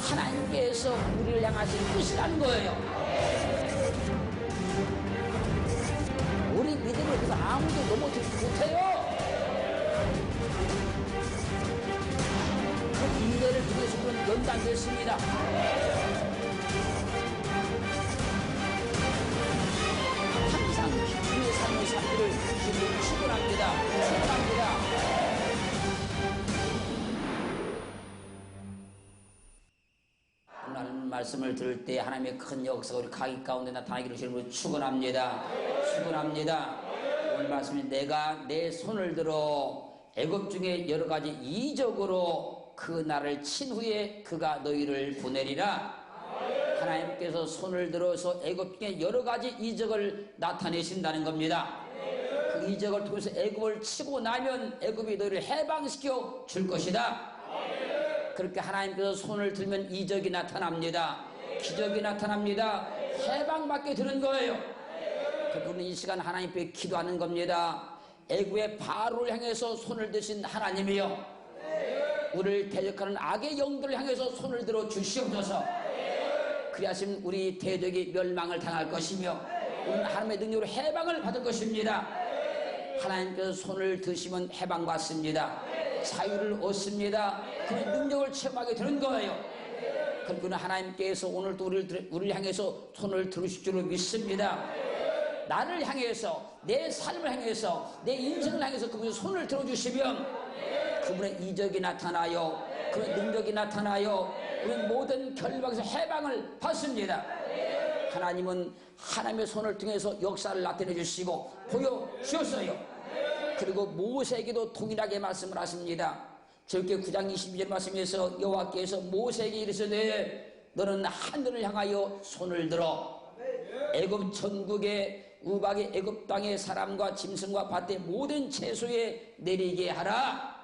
하나님께서 우리를 향하신 뜻이라는 거예요. 우리 믿음을 그래서 아무도 넘어뜨리지 못해요. 그 인내를 통해서 그런 연단됐습니다. 항상 기쁨의 삶의 삶들을 주님을 축원합니다. 축원합니다. 오늘 말씀을 들을 때 하나님의 큰 역사가 우리 가기 가운데 나타나기를 주님으로 축원합니다. 축원합니다. 오늘 말씀이 내가 내 손을 들어 애굽 중에 여러 가지 이적으로 그 나를 친 후에 그가 너희를 보내리라. 하나님께서 손을 들어서 애굽 중에 여러 가지 이적을 나타내신다는 겁니다. 그 이적을 통해서 애굽을 치고 나면 애굽이 너희를 해방시켜 줄 것이다. 그렇게 하나님께서 손을 들면 이적이 나타납니다. 기적이 나타납니다. 해방받게 되는 거예요. 그분은 이 시간 하나님 앞에 기도하는 겁니다. 애굽의 바로를 향해서 손을 드신 하나님이요, 우리를 대적하는 악의 영들을 향해서 손을 들어 주시옵소서. 그리하시면 우리 대적이 멸망을 당할 것이며 우리는 하나님의 능력으로 해방을 받을 것입니다. 하나님께서 손을 드시면 해방받습니다. 자유를 얻습니다. 그 능력을 체험하게 되는 거예요. 그러나 하나님께서 오늘도 우리를 향해서 손을 들으실 줄로 믿습니다. 나를 향해서, 내 삶을 향해서, 내 인생을 향해서 그분이 손을 들어주시면 그분의 이적이 나타나요. 그분의 능력이 나타나요. 우리는 모든 결박에서 해방을 받습니다. 하나님은 하나님의 손을 통해서 역사를 나타내 주시고 보여주셨어요. 그리고 모세에게도 동일하게 말씀을 하십니다. 절기 9장 22절 말씀에서 여호와께서 모세에게 이르시되 너는 하늘을 향하여 손을 들어 애굽 전국의 우박의 애굽 땅의 사람과 짐승과 밭의 모든 채소에 내리게 하라.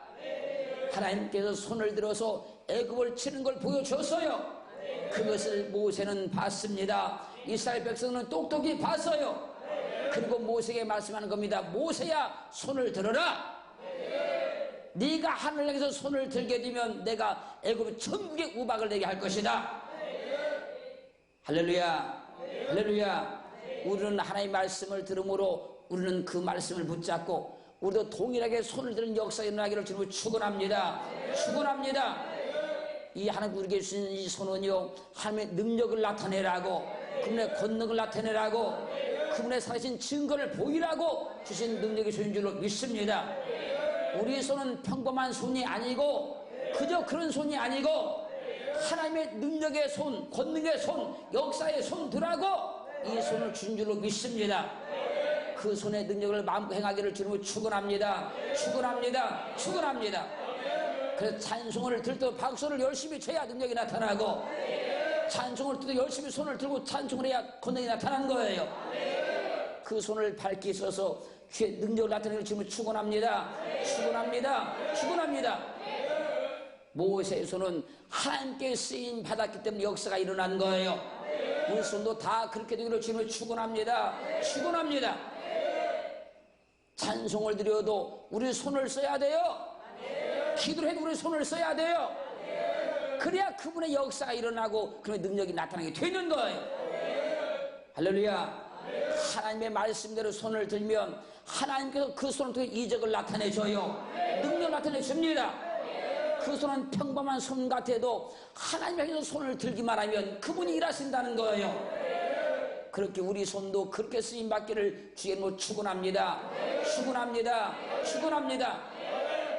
하나님께서 손을 들어서 애굽을 치는 걸 보여줬어요. 그것을 모세는 봤습니다. 이스라엘 백성은 똑똑히 봤어요. 그리고 모세에게 말씀하는 겁니다. 모세야, 손을 들어라. 네가 하늘을 향해서 손을 들게 되면 내가 애굽 전국의 우박을 내게 할 것이다. 할렐루야, 할렐루야. 우리는 하나님의 말씀을 들음으로 우리는 그 말씀을 붙잡고 우리도 동일하게 손을 드는 역사가 일어나기를 주님을 축원합니다. 축원합니다. 이 하나님 우리에게 주신 이 손은요, 하나님의 능력을 나타내라고, 그분의 권능을 나타내라고, 그분의 살아신 증거를 보이라고 주신 능력이 손인 줄로 믿습니다. 우리 손은 평범한 손이 아니고 그저 그런 손이 아니고 하나님의 능력의 손, 권능의 손, 역사의 손들하고 이 손을 주신 줄로 믿습니다. 그 손의 능력을 마음껏 행하기를 주님을 축원합니다. 축원합니다. 축원합니다. 그래서 찬송을 들 때 박수를 열심히 쳐야 능력이 나타나고, 찬송을 들 때 열심히 손을 들고 찬송을 해야 권능이 나타나는 거예요. 그 손을 밝히 써서 주의 능력을 나타내기를 주님을 축원합니다. 축원합니다. 축원합니다. 모세의 손은 하나님께 쓰임 받았기 때문에 역사가 일어난 거예요. 우리 손도 다 그렇게 되기를 주님을 축원합니다. 축원합니다. 찬송을 드려도 우리 손을 써야 돼요. 기도를 해도 우리 손을 써야 돼요. 그래야 그분의 역사가 일어나고 그분의 능력이 나타나게 되는 거예요. 할렐루야. 하나님의 말씀대로 손을 들면 하나님께서 그 손을 통해 이적을 나타내줘요. 능력을 나타내줍니다. 그 손은 평범한 손 같아도 하나님께서 손을 들기만 하면 그분이 일하신다는 거예요. 그렇게 우리 손도 그렇게 쓰임받기를 주님으로 축원합니다. 축원합니다. 축원합니다.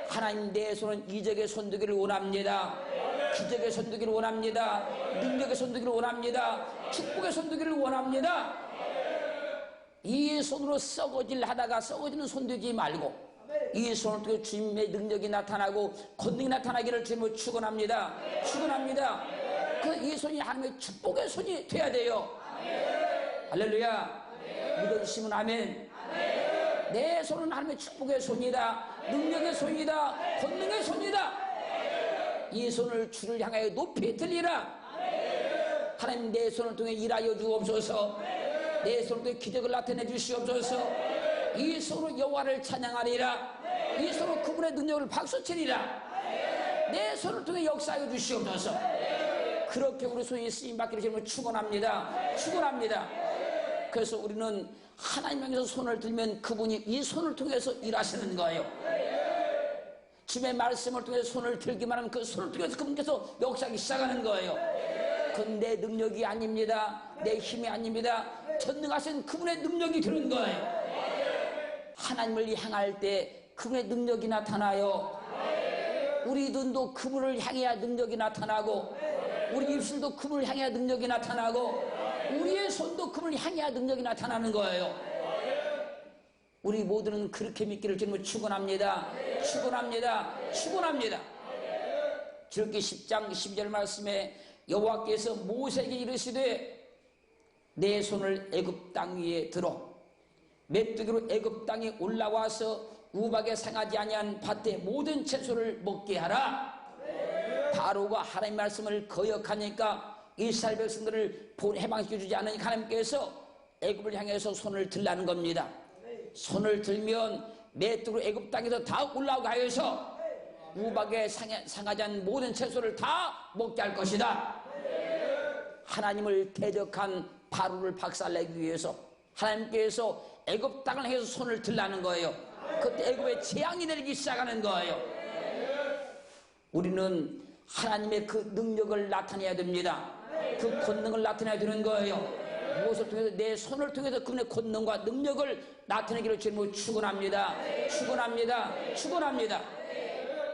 하나님, 내 손은 이적의 손 되기를 원합니다. 기적의 손 되기를 원합니다. 능력의 손 되기를 원합니다. 축복의 손 되기를 원합니다. 이 손으로 썩어질 하다가 썩어지는 손 되지 말고 이 손을 통해 주님의 능력이 나타나고 권능이 나타나기를 주님을 축원합니다. 축원합니다. 그 이 손이 하나님의 축복의 손이 돼야 돼요. 할렐루야. 믿어주시면 아멘. 내 손은 하나님의 축복의 손이다. 능력의 손이다. 권능의 손이다. 이 손을 주를 향하여 높이 들리라. 하나님, 내 손을 통해 일하여 주옵소서. 내 손을 통해 기적을 나타내 주시옵소서. 이 손으로 여호와를 찬양하리라. 이 손으로 그분의 능력을 박수치리라. 내 손을 통해 역사하여 주시옵소서. 그렇게 우리 손이 쓰임받기를 주님을 축원합니다. 축원합니다. 그래서 우리는 하나님 향해서 손을 들면 그분이 이 손을 통해서 일하시는 거예요. 주님의 말씀을 통해서 손을 들기만 하면 그 손을 통해서 그분께서 역사하기 시작하는 거예요. 그건 내 능력이 아닙니다. 내 힘이 아닙니다. 전능하신 그분의 능력이 드는 거예요. 하나님을 향할 때 그분의 능력이 나타나요. 우리 눈도 그분을 향해야 능력이 나타나고, 우리 입술도 그분을 향해야 능력이 나타나고, 우리의 손도 그분을 향해야 능력이 나타나는 거예요. 우리 모두는 그렇게 믿기를 주님을 축원합니다. 축원합니다. 축원합니다. 출애굽기 10장 12절 말씀에 여호와께서 모세에게 이르시되 내 손을 애굽 땅 위에 들어 메뚜기로 애굽 땅에 올라와서 우박에 상하지 아니한 밭의 모든 채소를 먹게 하라. 바로가 하나님 말씀을 거역하니까 이스라엘 백성들을 해방시켜주지 않으니까 하나님께서 애굽을 향해서 손을 들라는 겁니다. 손을 들면 메뚜기로 애굽 땅에서 다 올라오게 하여서 우박에 상하지 않은 모든 채소를 다 먹게 할 것이다. 하나님을 대적한 바로를 박살내기 위해서 하나님께서 애굽 땅을 향해서 손을 들라는 거예요. 그때 애굽에 재앙이 내리기 시작하는 거예요. 우리는 하나님의 그 능력을 나타내야 됩니다. 그 권능을 나타내야 되는 거예요. 무엇을 통해서? 내 손을 통해서 그분의 권능과 능력을 나타내기로 주님을 축원합니다. 축원합니다. 축원합니다.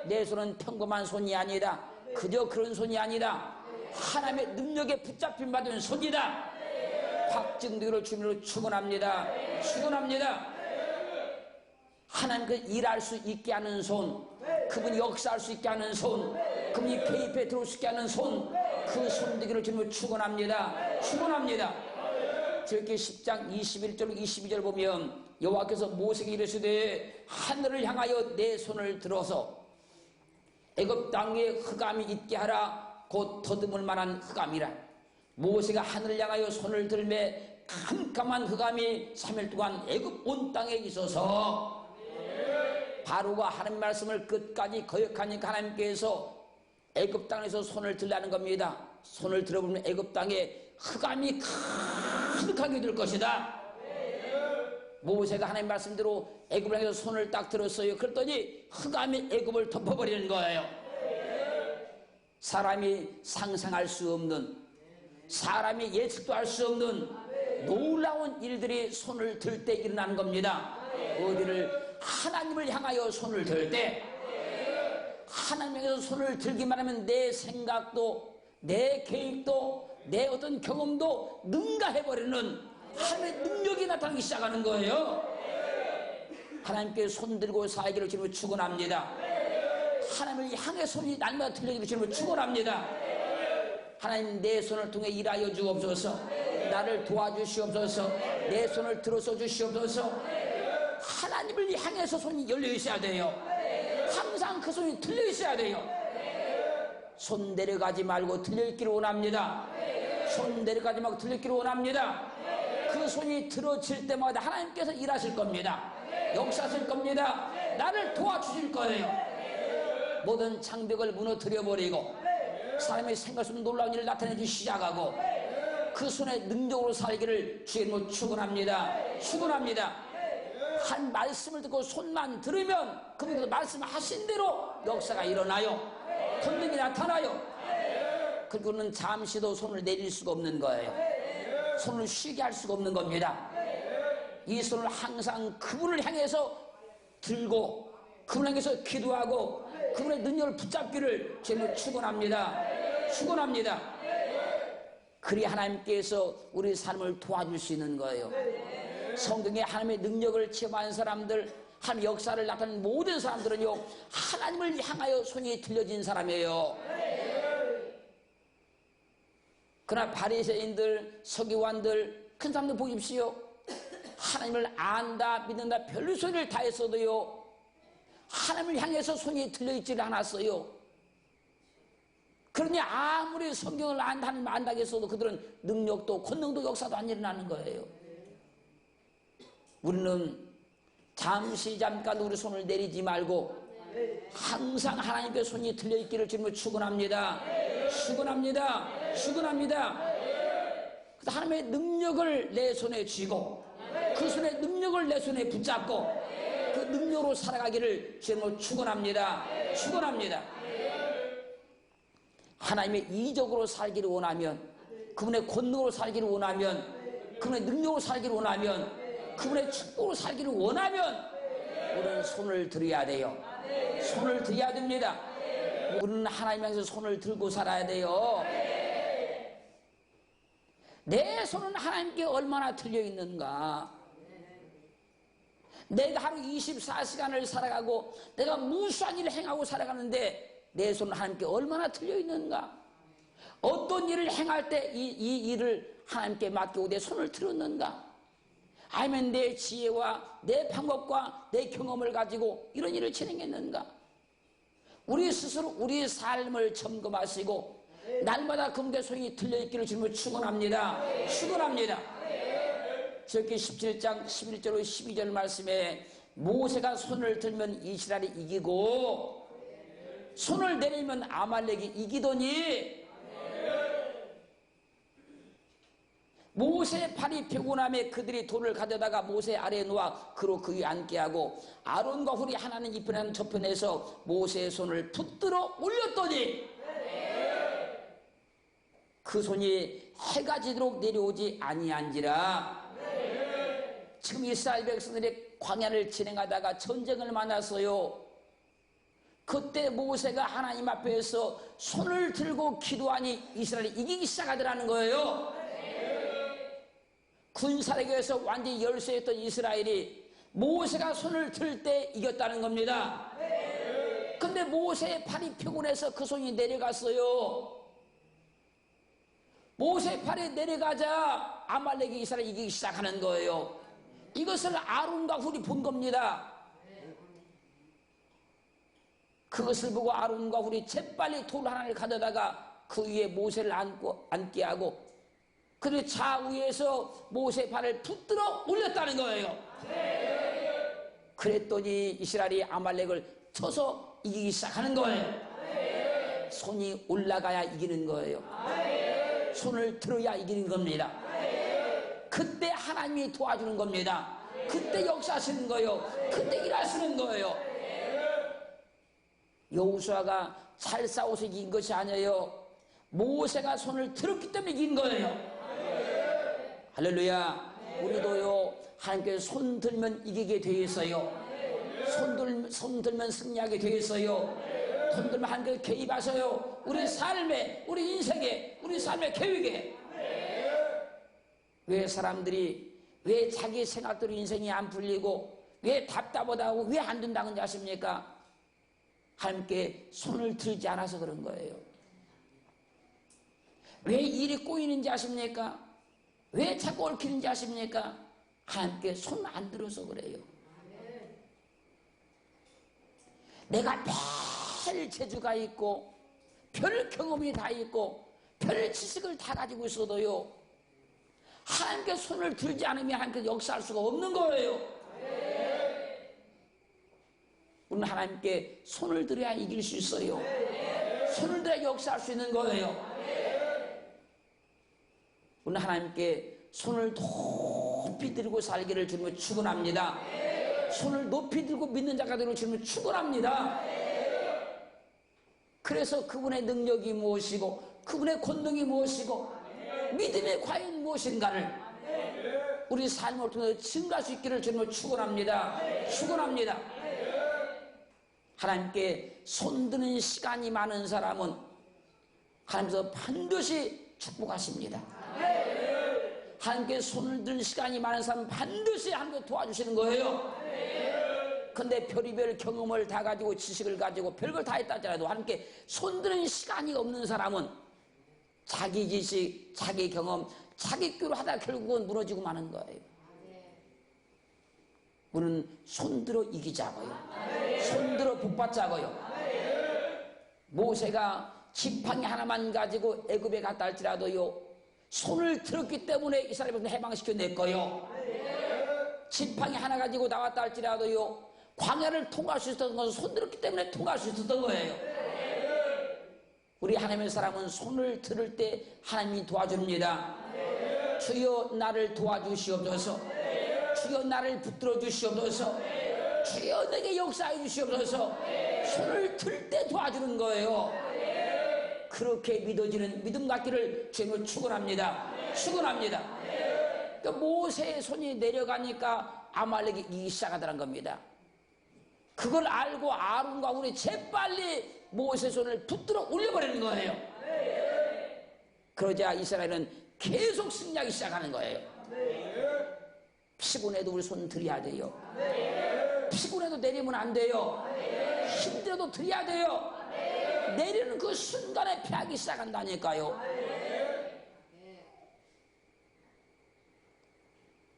내 손은 평범한 손이 아니다. 그저 그런 손이 아니다. 하나님의 능력에 붙잡힌 받은 손이다. 확증되기를 주님으로 축원합니다. 축원합니다. 하나님 그 일할 수 있게 하는 손, 그분이 역사할 수 있게 하는 손, 그분이 개입해 들어올 수 있게 하는 손, 그 손 되기를 주님을 축원합니다. 축원합니다. 출애굽기 10장 21절 22절 보면 여호와께서 모세에게 이르시되 하늘을 향하여 내 손을 들어서 애굽 땅에 흑암이 있게 하라. 곧 더듬을 만한 흑암이라. 모세가 하늘을 향하여 손을 들매 깜깜한 흑암이 3일 동안 애굽 온 땅에 있어서 바로가 하나님 말씀을 끝까지 거역하니까 하나님께서 애굽 땅에서 손을 들라는 겁니다. 손을 들어보면 애굽 땅에 흑암이 가득하게 될 것이다. 모세가 하나님 말씀대로 애굽을 향해서 손을 딱 들었어요. 그랬더니 흑암이 애굽을 덮어버리는 거예요. 사람이 상상할 수 없는, 사람이 예측도 할 수 없는 놀라운 일들이 손을 들 때 일어나는 겁니다. 어디를? 하나님을 향하여 손을 들 때, 하나님에게서 손을 들기만 하면 내 생각도, 내 계획도, 내 어떤 경험도 능가해버리는 하나님의 능력이 나타나기 시작하는 거예요. 하나님께 손 들고 살기를 주님을 축원합니다. 하나님을 향해 손이 날마다 들려기를 주님을 축원합니다. 하나님, 내 손을 통해 일하여 주옵소서. 나를 도와주시옵소서. 내 손을 들어서 주시옵소서. 하나님을 향해서 손이 열려 있어야 돼요. 항상 그 손이 들려 있어야 돼요. 손 내려가지 말고 들려있기를 원합니다. 손 내려가지 말고 들려있기를 원합니다. 그 손이 들어질 때마다 하나님께서 일하실 겁니다. 역사하실 겁니다. 나를 도와주실 거예요. 모든 장벽을 무너뜨려버리고 사람의 생각할 수 없는 놀라운 일을 나타내기 시작하고 그 손의 능력으로 살기를 주님으로 축원합니다. 축원합니다. 한 말씀을 듣고 손만 들으면 그분께서 말씀하신 대로 역사가 일어나요. 권능이 나타나요. 그리고는 잠시도 손을 내릴 수가 없는 거예요. 손을 쉬게 할 수가 없는 겁니다. 이 손을 항상 그분을 향해서 들고 그분을 향해서 기도하고 그분의 능력을 붙잡기를 주님을 축원합니다. 축원합니다. 그리 하나님께서 우리 삶을 도와줄 수 있는 거예요. 성경에 하나님의 능력을 체험한 사람들, 하나님의 역사를 나타낸 모든 사람들은요, 하나님을 향하여 손이 들려진 사람이에요. 그러나 바리새인들, 서기관들, 큰 사람들 보십시오. 하나님을 안다, 믿는다, 별로 소리를 다 했어도요, 하나님을 향해서 손이 들려있지를 않았어요. 그러니 아무리 성경을 하나님 안다고 했어도 그들은 능력도 권능도 역사도 안 일어나는 거예요. 우리는 잠깐 우리 손을 내리지 말고 항상 하나님께 손이 들려있기를 주님을 축원합니다. 축원합니다. 축원합니다. 그래서 하나님의 능력을 내 손에 쥐고 그 손의 능력을 내 손에 붙잡고 그 능력으로 살아가기를 주님으로 축원합니다. 축원합니다. 하나님의 이적으로 살기를 원하면, 그분의 권능으로 살기를 원하면, 그분의 능력으로 살기를 원하면, 그분의 축복으로 살기를 원하면 우리는 손을 들어야 돼요. 손을 들어야 됩니다. 우리는 하나님 향해서 손을 들고 살아야 돼요. 내 손은 하나님께 얼마나 틀려 있는가. 내가 하루 24시간을 살아가고 내가 무수한 일을 행하고 살아가는데 내 손은 하나님께 얼마나 틀려 있는가. 어떤 일을 행할 때 이 일을 하나님께 맡기고 내 손을 들었는가. 아니면 내 지혜와 내 방법과 내 경험을 가지고 이런 일을 진행했는가. 우리 스스로 우리의 삶을 점검하시고 날마다 그분께 손이 들려있기를 주님을 축원합니다. 축원합니다. 저기 17장 11절로 12절 말씀에 모세가 손을 들면 이스라엘이 이기고 손을 내리면 아말렉이 이기더니 모세의 팔이 피곤함에 그들이 돌을 가져다가 모세 아래에 놓아 그로 그 위에 앉게 하고 아론과 훌이 하나는 이편에 저편에서 모세의 손을 붙들어 올렸더니 그 손이 해가 지도록 내려오지 아니한지라. 지금 이스라엘 백성들이 광야를 진행하다가 전쟁을 만났어요. 그때 모세가 하나님 앞에서 손을 들고 기도하니 이스라엘이 이기기 시작하더라는 거예요. 군사력에서 완전히 열세였던 이스라엘이 모세가 손을 들 때 이겼다는 겁니다. 근데 모세의 팔이 피곤해서 그 손이 내려갔어요. 모세의 팔이 내려가자 아말렉이 이스라엘이 이기기 시작하는 거예요. 이것을 아론과 훌이 본 겁니다. 그것을 보고 아론과 훌이 재빨리 돌 하나를 가져다가 그 위에 모세를 앉게 하고 그리고 좌우에서 모세의 발을 붙들어 올렸다는 거예요. 그랬더니 이스라엘이 아말렉을 쳐서 이기기 시작하는 거예요. 손이 올라가야 이기는 거예요. 손을 들어야 이기는 겁니다. 그때 하나님이 도와주는 겁니다. 그때 역사하시는 거예요. 그때 일하시는 거예요. 여호수아가 잘 싸워서 이긴 것이 아니에요. 모세가 손을 들었기 때문에 이긴 거예요. 할렐루야. 우리도요 하나님께 손 들면 이기게 되어 있어요. 손 들면 승리하게 되어 있어요. 손 들면 하나님께 개입하셔요. 우리 삶에, 우리 인생에, 우리 삶의 계획에. 왜 사람들이 왜 자기 생각대로 인생이 안 풀리고 왜 답답하다고 왜 안 된다는지 아십니까? 하나님께 손을 들지 않아서 그런 거예요. 왜 일이 꼬이는지 아십니까? 왜 자꾸 얽히는지 아십니까? 하나님께 손 안 들어서 그래요. 내가 별 재주가 있고 별 경험이 다 있고 별 지식을 다 가지고 있어도요 하나님께 손을 들지 않으면 하나님께 역사할 수가 없는 거예요. 우리는 하나님께 손을 들어야 이길 수 있어요. 손을 들어야 역사할 수 있는 거예요. 우리는 하나님께 손을 높이 들고 살기를 주님을 축원합니다. 손을 높이 들고 믿는 자가 되기를 주님을 축원합니다. 그래서 그분의 능력이 무엇이고 그분의 권능이 무엇이고 믿음의 과연 무엇인가를 우리 삶을 통해서 증가할 수 있기를 주님을 축원합니다. 축원합니다. 하나님께 손드는 시간이 많은 사람은 하나님께서 반드시 축복하십니다. 하나님께 손을 드는 시간이 많은 사람은 반드시 하나님께 도와주시는 거예요. 근데 별의별 경험을 다 가지고 지식을 가지고 별걸 다 했다 할지라도 하나님께 손드는 시간이 없는 사람은 자기 지식, 자기 경험, 자기 꾀로 하다 결국은 무너지고 마는 거예요. 우리는 손들어 이기자고요. 손들어 복받자고요. 모세가 지팡이 하나만 가지고 애굽에 갔다 할지라도요 손을 들었기 때문에 이스라엘을 해방시켜냈고요. 지팡이 하나 가지고 나왔다 할지라도요 광야를 통과할 수 있었던 것은 손 들었기 때문에 통과할 수 있었던 거예요. 우리 하나님의 사람은 손을 들을 때 하나님이 도와줍니다. 주여 나를 도와주시옵소서. 주여 나를 붙들어 주시옵소서. 주여 내게 역사해 주시옵소서. 손을 들 때 도와주는 거예요. 그렇게 믿어지는 믿음 갖기를 주님을 축원합니다. 축원합니다. 그러니까 모세의 손이 내려가니까 아말렉이 이기기 시작하더란 겁니다. 그걸 알고 아론과 우리 재빨리 모세의 손을 붙들어 올려버리는 거예요. 그러자 이스라엘은 계속 승리하기 시작하는 거예요. 피곤해도 우리 손 들여야 돼요. 피곤해도 내리면 안 돼요. 힘들어도 들여야 돼요. 내리는 그 순간에 패하기 시작한다니까요.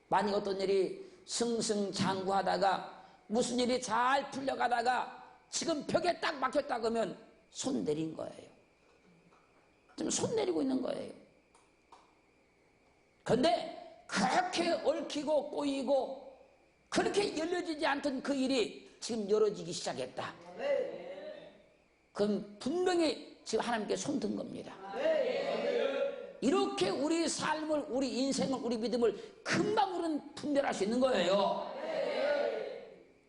만약 어떤 일이 승승장구하다가 무슨 일이 잘 풀려가다가 지금 벽에 딱 막혔다 그러면 손 내린 거예요. 지금 손 내리고 있는 거예요. 그런데 그렇게 얽히고 꼬이고 그렇게 열려지지 않던 그 일이 지금 열어지기 시작했다. 그럼 분명히 지금 하나님께 손든 겁니다. 이렇게 우리 삶을, 우리 인생을, 우리 믿음을 금방 우리는 분별할 수 있는 거예요.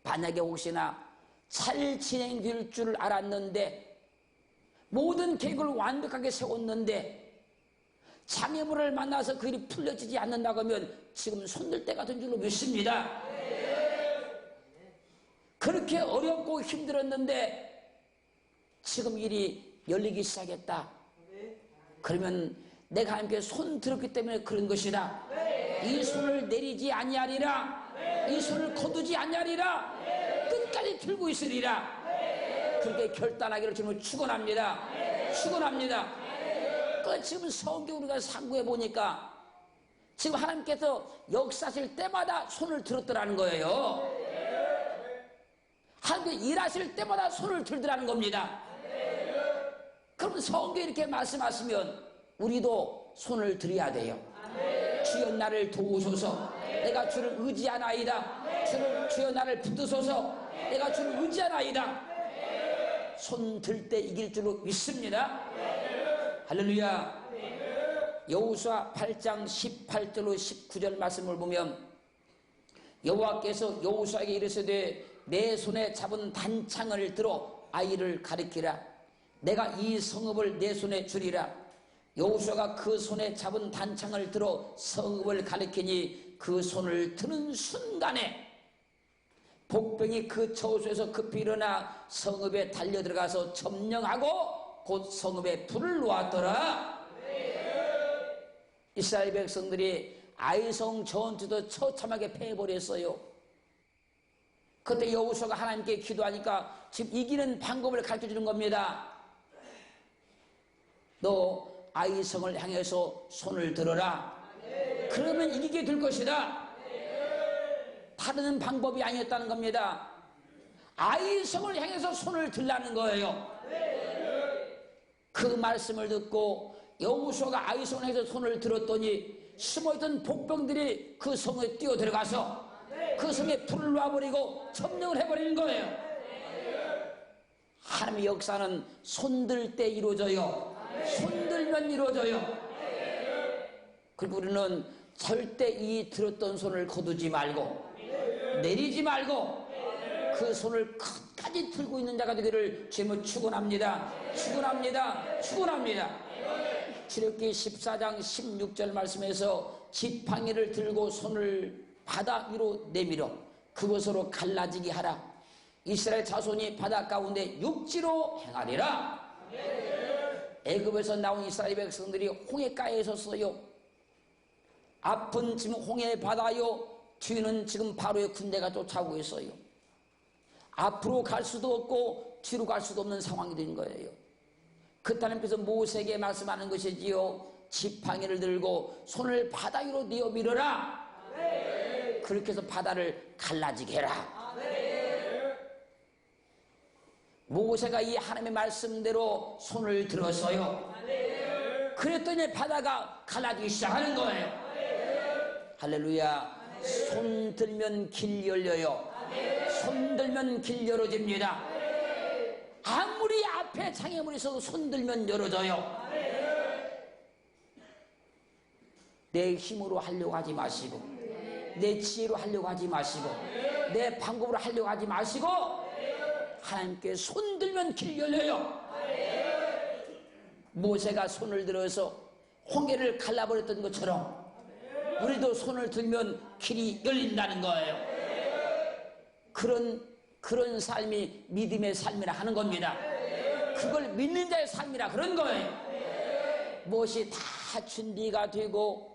만약에 혹시나 잘 진행될 줄 알았는데 모든 계획을 완벽하게 세웠는데 장애물을 만나서 그 일이 풀려지지 않는다고 하면 지금 손들 때가 된 줄로 믿습니다. 그렇게 어렵고 힘들었는데 지금 일이 열리기 시작했다. 그러면 내가 함께 손 들었기 때문에 그런 것이다. 이 손을 내리지 아니하리라. 이 손을 거두지 아니하리라. 끝까지 들고 있으리라. 그렇게 결단하기를 지금 축원합니다. 축원합니다. 그 지금 성경 우리가 상고해 보니까 지금 하나님께서 역사하실 때마다 손을 들었더라는 거예요. 하나님께서 일하실 때마다 손을 들더라는 겁니다. 그럼 성경에 이렇게 말씀하시면 우리도 손을 들여야 돼요. 주여 나를 도우소서. 내가 주를 의지하나이다. 주여 나를 붙드소서. 내가 주를 의지하나이다. 손 들 때 이길 줄로 믿습니다. 할렐루야. 여호수아 8장 18절로 19절 말씀을 보면 여호와께서 여호수아에게 이르시되 내 손에 잡은 단창을 들어 아이를 가리키라. 내가 이 성읍을 내 손에 주리라. 여호수아가 그 손에 잡은 단창을 들어 성읍을 가리키니 그 손을 드는 순간에 복병이 그 처소에서 급히 일어나 성읍에 달려들어가서 점령하고 곧 성읍에 불을 놓았더라. 이스라엘 백성들이 아이성 전투도 처참하게 패해버렸어요. 그때 여호수아가 하나님께 기도하니까 지금 이기는 방법을 가르쳐주는 겁니다. 너 아이성을 향해서 손을 들어라. 그러면 이기게 될 것이다. 다른 방법이 아니었다는 겁니다. 아이성을 향해서 손을 들라는 거예요. 그 말씀을 듣고 여호수아가 아이성을 향해서 손을 들었더니 숨어있던 복병들이 그 성에 뛰어들어가서 그 성에 불을 놔버리고 점령을 해버리는 거예요. 하나님의 역사는 손들 때 이루어져요. 손들면 이루어져요. 그리고 우리는 절대 이 들었던 손을 거두지 말고 내리지 말고 그 손을 끝까지 들고 있는 자가 되기를 주님을 축원합니다. 축원합니다. 축원합니다. 출애굽기 14장 16절 말씀에서 지팡이를 들고 손을 바다 위로 내밀어 그것으로 갈라지게 하라. 이스라엘 자손이 바다 가운데 육지로 행하리라. 애굽에서 나온 이스라엘 백성들이 홍해가에 섰어요. 앞은 지금 홍해 바다요, 뒤는 지금 바로의 군대가 쫓아오고 있어요. 앞으로 갈 수도 없고 뒤로 갈 수도 없는 상황이 된 거예요. 그때 하나님께서 모세에게 말씀하는 것이지요. 지팡이를 들고 손을 바다 위로 내어 밀어라. 그렇게 해서 바다를 갈라지게 해라. 모세가 이 하나님의 말씀대로 손을 들었어요. 그랬더니 바다가 갈라지기 시작하는 거예요. 할렐루야. 손 들면 길 열려요. 손 들면 길 열어집니다. 아무리 앞에 장애물이 있어도 손들면 열어져요. 내 힘으로 하려고 하지 마시고, 내 지혜로 하려고 하지 마시고, 내 방법으로 하려고 하지 마시고, 하나님께 손들면 길 열려요. 모세가 손을 들어서 홍해를 갈라버렸던 것처럼 우리도 손을 들면 길이 열린다는 거예요. 그런 삶이 믿음의 삶이라 하는 겁니다. 그걸 믿는 자의 삶이라 그런 거예요. 무엇이 다 준비가 되고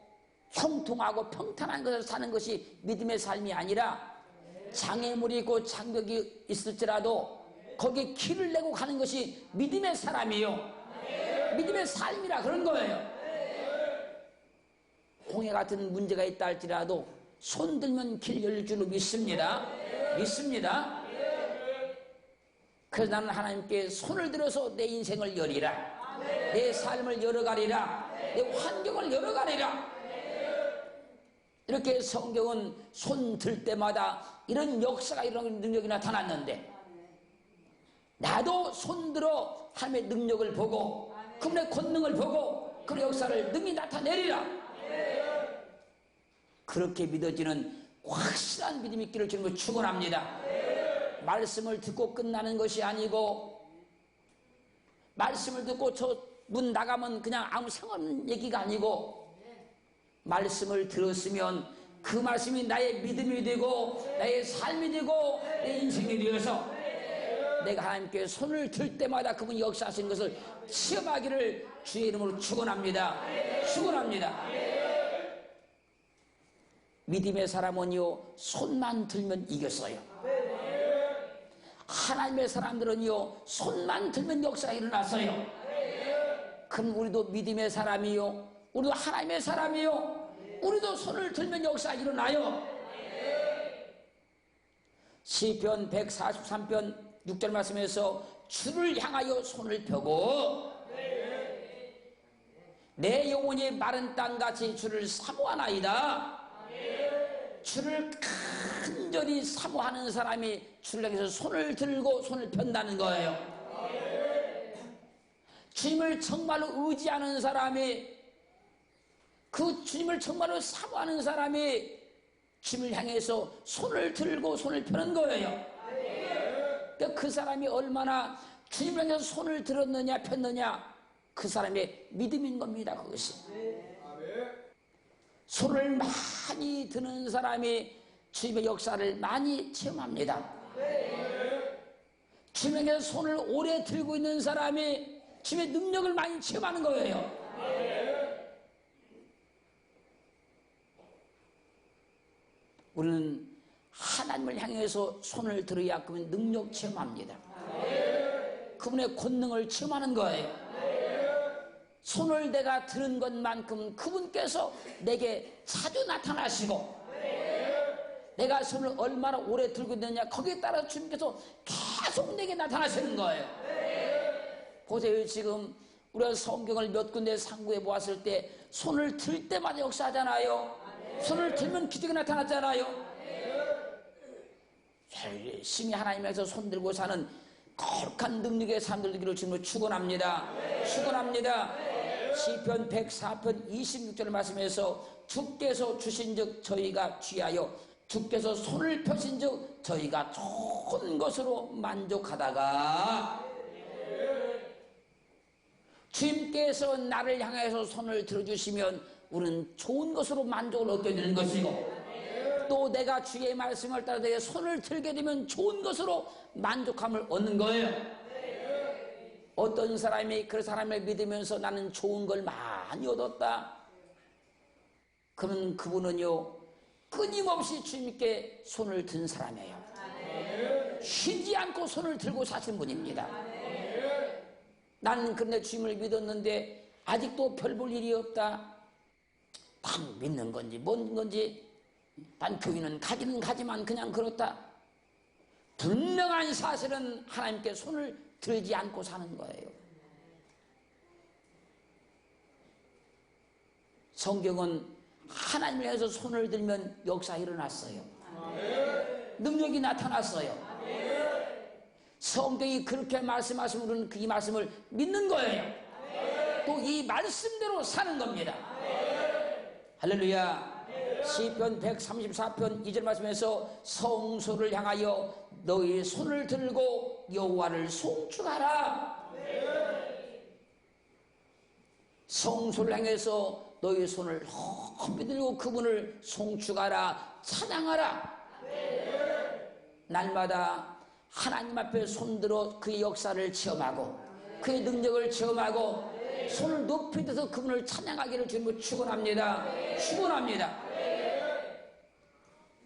형통하고 평탄한 것을 사는 것이 믿음의 삶이 아니라 장애물이 있고 장벽이 있을지라도 거기에 길을 내고 가는 것이 믿음의 사람이에요. 믿음의 삶이라 그런 거예요. 홍해 같은 문제가 있다 할지라도 손 들면 길 열릴 줄로 믿습니다. 믿습니다. 그래서 나는 하나님께 손을 들어서 내 인생을 열리라, 내 삶을 열어가리라, 내 환경을 열어가리라. 이렇게 성경은 손 들 때마다 이런 역사가, 이런 능력이 나타났는데, 나도 손들어 하나님의 능력을 보고 그분의 권능을 보고 그 역사를 능히 나타내리라. 그렇게 믿어지는 확실한 믿음이 있기를 주님을 축원합니다. 말씀을 듣고 끝나는 것이 아니고, 말씀을 듣고 저 문 나가면 그냥 아무 상관없는 얘기가 아니고, 말씀을 들었으면 그 말씀이 나의 믿음이 되고 나의 삶이 되고 내 인생이 되어서 내가 하나님께 손을 들 때마다 그분이 역사하시는 것을 체험하기를 주의 이름으로 축원합니다. 축원합니다. 믿음의 사람은요, 손만 들면 이겼어요. 하나님의 사람들은요, 손만 들면 역사가 일어났어요. 그럼 우리도 믿음의 사람이요, 우리도 하나님의 사람이요, 우리도 손을 들면 역사가 일어나요. 시편 143편 6절 말씀에서 주를 향하여 손을 펴고 내 영혼이 마른 땅같이 주를 사모하나이다. 주를 간절히 사모하는 사람이 주를 향해서 손을 들고 손을 편다는 거예요. 주님을 정말로 의지하는 사람이, 그 주님을 정말로 사모하는 사람이 주님을 향해서 손을 들고 손을 펴는 거예요. 그러니까 그 사람이 얼마나 주님을 향해서 손을 들었느냐 폈느냐, 그 사람의 믿음인 겁니다. 그것이 손을 많이 드는 사람이 주님의 역사를 많이 체험합니다. 주님에게 손을 오래 들고 있는 사람이 주님의 능력을 많이 체험하는 거예요. 우리는 하나님을 향해서 손을 들어야 그분 능력 체험합니다. 그분의 권능을 체험하는 거예요. 손을 내가 들은 것만큼 그분께서 내게 자주 나타나시고, 내가 손을 얼마나 오래 들고 있느냐 거기에 따라 주님께서 계속 내게 나타나시는 거예요. 보세요, 지금 우리가 성경을 몇 군데 상고해 보았을 때 손을 들 때마다 역사하잖아요. 손을 들면 기적이 나타났잖아요. 열심히 하나님에서 손 들고 사는 거룩한 능력의 사람들 되기를 주님으로 축원합니다. 축원합니다. 시편 104편 26절 말씀에서 주께서 주신즉 저희가 취하여 주께서 손을 펴신즉 저희가 좋은 것으로 만족하다가, 주님께서 나를 향해서 손을 들어주시면 우리는 좋은 것으로 만족을 얻게 되는 것이고, 또 내가 주의 말씀을 따라 내게 손을 들게 되면 좋은 것으로 만족함을 얻는 거예요. 어떤 사람이 그 사람을 믿으면서 나는 좋은 걸 많이 얻었다, 그러면 그분은요 끊임없이 주님께 손을 든 사람이에요. 쉬지 않고 손을 들고 사신 분입니다. 나는 그런데 주님을 믿었는데 아직도 별 볼 일이 없다. 난 믿는 건지 뭔 건지, 난 교회는 가기는 가지만 그냥 그렇다. 분명한 사실은 하나님께 손을 들지 않고 사는 거예요. 성경은 하나님을 향해서 손을 들면 역사가 일어났어요. 능력이 나타났어요. 성경이 그렇게 말씀하시면 우리는 그 이 말씀을 믿는 거예요. 또 이 말씀대로 사는 겁니다. 할렐루야. 시편 134편 2절 말씀에서 성소를 향하여 너희 손을 들고 여호와를 송축하라. 성소를 향해서 너희 손을 높이 들고 그분을 송축하라, 찬양하라. 날마다 하나님 앞에 손들어 그의 역사를 체험하고 그의 능력을 체험하고 손을 높이 들어서 그분을 찬양하기를 주님을 축원합니다. 축원합니다.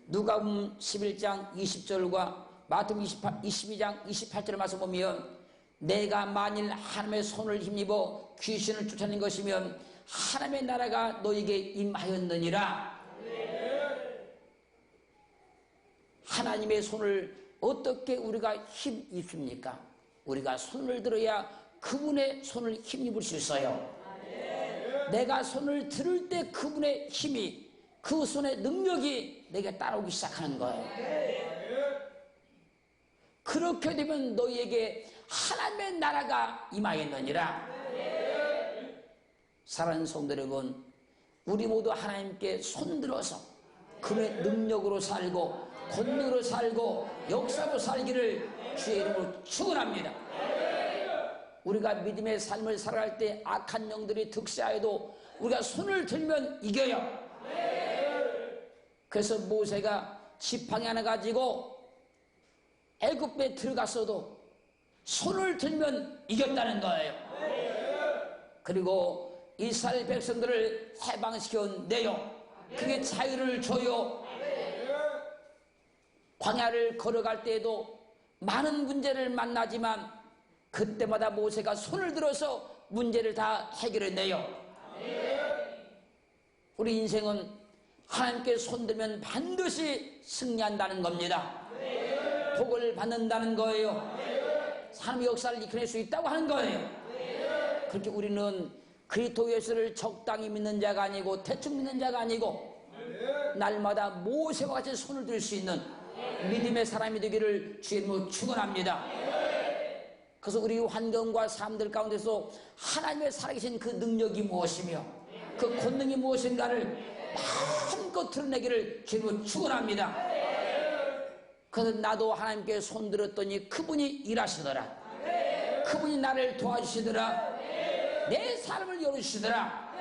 누가복음 11장 20절과 마태복음 22장 28절을 말씀 보면 내가 만일 하나님의 손을 힘입어 귀신을 쫓아낸 것이면 하나님의 나라가 너에게 임하였느니라. 하나님의 손을 어떻게 우리가 힘입습니까? 우리가 손을 들어야 그분의 손을 힘입을 수 있어요. 내가 손을 들을 때 그분의 힘이, 그 손의 능력이 내게 따라오기 시작하는 거예요. 그렇게 되면 너희에게 하나님의 나라가 임하였느니라. 사랑하는 성도 여러분, 우리 모두 하나님께 손들어서 그분의 능력으로 살고 권능으로 살고 역사로 살기를 주의 이름으로 축원합니다. 우리가 믿음의 삶을 살아갈 때 악한 영들이 득세하여도 우리가 손을 들면 이겨요. 그래서 모세가 지팡이 하나 가지고 애굽에 들어갔어도 손을 들면 이겼다는 거예요. 그리고 이스라엘 백성들을 해방시켜내요. 그게 자유를 줘요. 광야를 걸어갈 때에도 많은 문제를 만나지만 그때마다 모세가 손을 들어서 문제를 다 해결해내요. 우리 인생은 하나님께 손들면 반드시 승리한다는 겁니다. 복을 받는다는 거예요. 하나님의 역사를 이끌어낼 수 있다고 하는 거예요. 그렇게 우리는 그리스도 예수를 적당히 믿는 자가 아니고 대충 믿는 자가 아니고 날마다 모세와 같이 손을 들 수 있는 믿음의 사람이 되기를 주님으로 축원합니다. 그래서 우리 환경과 삶들 가운데서 하나님의 살아계신 그 능력이 무엇이며 그 권능이 무엇인가를 마음껏 드러내기를 주님으로 축원합니다. 그래서 나도 하나님께 손들었더니 그분이 일하시더라. 그분이 나를 도와주시더라. 내 삶을 열어주시더라.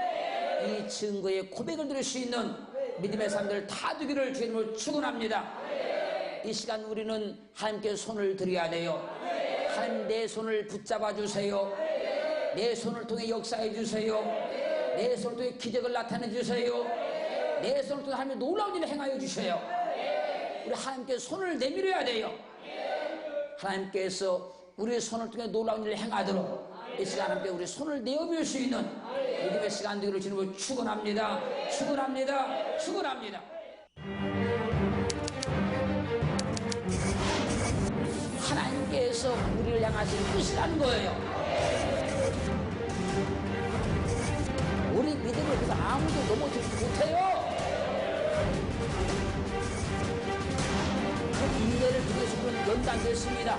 이 증거의 고백을 들을 수 있는 믿음의 삶들 다 되기를 주님으로 축원합니다. 이 시간 우리는 하나님께 손을 드려야 돼요. 하나님 내 손을 붙잡아 주세요. 내 손을 통해 역사해 주세요. 내 손을 통해 기적을 나타내 주세요. 내 손을 통해 하나님의 놀라운 일을 행하여 주세요. 우리 하나님께 손을 내밀어야 돼요. 하나님께서 우리의 손을 통해 놀라운 일을 행하도록 이 시간 함께 우리 손을 내어밀 수 있는 믿음의 시간 되기를 주님을 축원합니다. 축원합니다. 축원합니다. 하나님께서 우리를 향하신 뜻이라는 거예요. 우리 믿음을 그래서 아무도 넘어지지 못해요. 그 인내를 위해서 우리는 연단됐습니다.